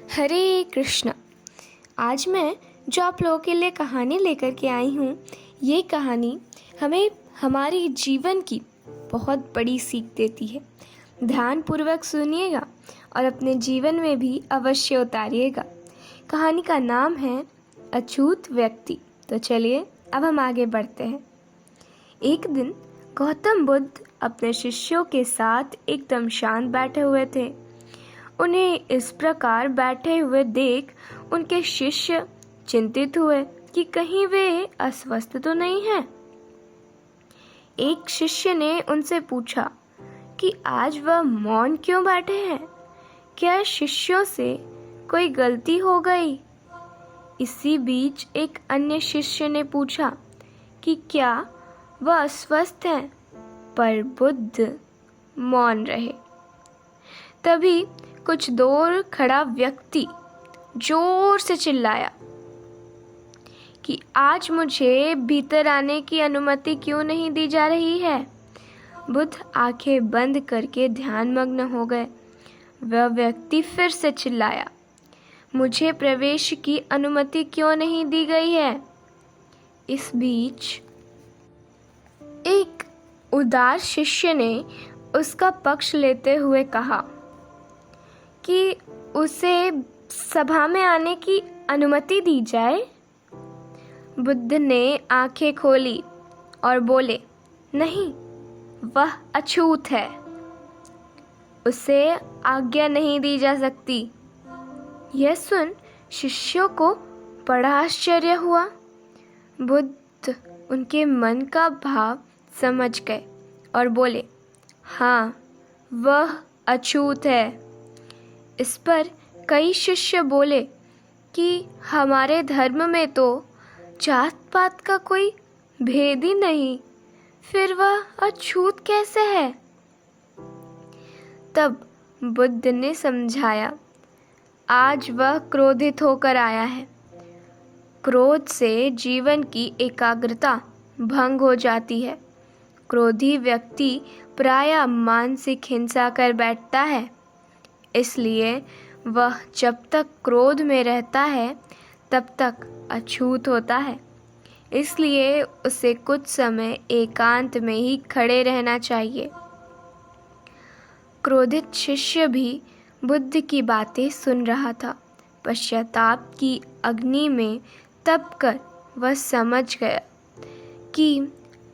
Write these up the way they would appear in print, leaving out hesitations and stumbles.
हरे कृष्णा। आज मैं जो आप लोगों के लिए कहानी लेकर के आई हूँ, ये कहानी हमें हमारे जीवन की बहुत बड़ी सीख देती है। ध्यानपूर्वक सुनिएगा और अपने जीवन में भी अवश्य उतारिएगा। कहानी का नाम है अछूत व्यक्ति। तो चलिए अब हम आगे बढ़ते हैं। एक दिन गौतम बुद्ध अपने शिष्यों के साथ एकदम शांत बैठे हुए थे। उन्हें इस प्रकार बैठे हुए देख उनके शिष्य चिंतित हुए कि कहीं वे अस्वस्थ तो नहीं हैं। एक शिष्य ने उनसे पूछा कि आज वह मौन क्यों बैठे हैं? क्या शिष्यों से कोई गलती हो गई? इसी बीच एक अन्य शिष्य ने पूछा कि क्या वह अस्वस्थ हैं? पर बुद्ध मौन रहे। तभी कुछ दूर खड़ा व्यक्ति जोर से चिल्लाया कि आज मुझे भीतर आने की अनुमति क्यों नहीं दी जा रही है? बुद्ध आंखें बंद करके ध्यानमग्न हो गए। वह व्यक्ति फिर से चिल्लाया, मुझे प्रवेश की अनुमति क्यों नहीं दी गई है? इस बीच एक उदार शिष्य ने उसका पक्ष लेते हुए कहा कि उसे सभा में आने की अनुमति दी जाए। बुद्ध ने आंखें खोली और बोले, नहीं, वह अछूत है, उसे आज्ञा नहीं दी जा सकती। यह सुन शिष्यों को बड़ा आश्चर्य हुआ। बुद्ध उनके मन का भाव समझ गए और बोले, हाँ, वह अछूत है। इस पर कई शिष्य बोले कि हमारे धर्म में तो जात पात का कोई भेद ही नहीं, फिर वह अछूत कैसे है? तब बुद्ध ने समझाया, आज वह क्रोधित होकर आया है। क्रोध से जीवन की एकाग्रता भंग हो जाती है। क्रोधी व्यक्ति प्रायः मानसिक हिंसा कर बैठता है। इसलिए वह जब तक क्रोध में रहता है तब तक अछूत होता है। इसलिए उसे कुछ समय एकांत में ही खड़े रहना चाहिए। क्रोधित शिष्य भी बुद्ध की बातें सुन रहा था। पश्चाताप की अग्नि में तपकर वह समझ गया कि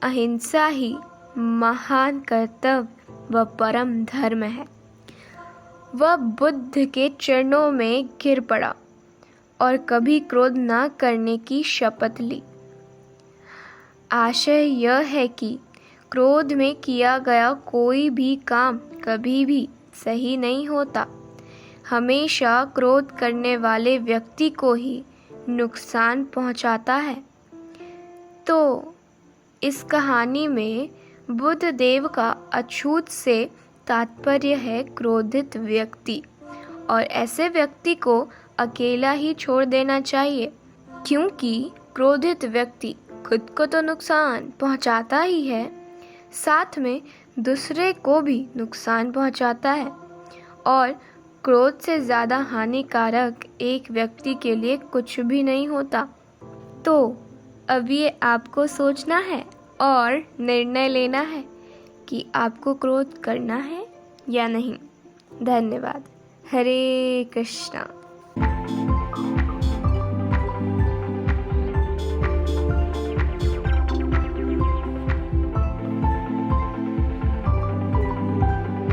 अहिंसा ही महान कर्तव्य व परम धर्म है। वह बुद्ध के चरणों में गिर पड़ा और कभी क्रोध न करने की शपथ ली। आशय यह है कि क्रोध में किया गया कोई भी काम कभी भी सही नहीं होता। हमेशा क्रोध करने वाले व्यक्ति को ही नुकसान पहुंचाता है। तो इस कहानी में बुद्ध देव का अछूत से तात्पर्य है क्रोधित व्यक्ति, और ऐसे व्यक्ति को अकेला ही छोड़ देना चाहिए, क्योंकि क्रोधित व्यक्ति खुद को तो नुकसान पहुंचाता ही है, साथ में दूसरे को भी नुकसान पहुंचाता है। और क्रोध से ज़्यादा हानिकारक एक व्यक्ति के लिए कुछ भी नहीं होता। तो अब ये आपको सोचना है और निर्णय लेना है कि आपको क्रोध करना है या नहीं। धन्यवाद। हरे कृष्णा।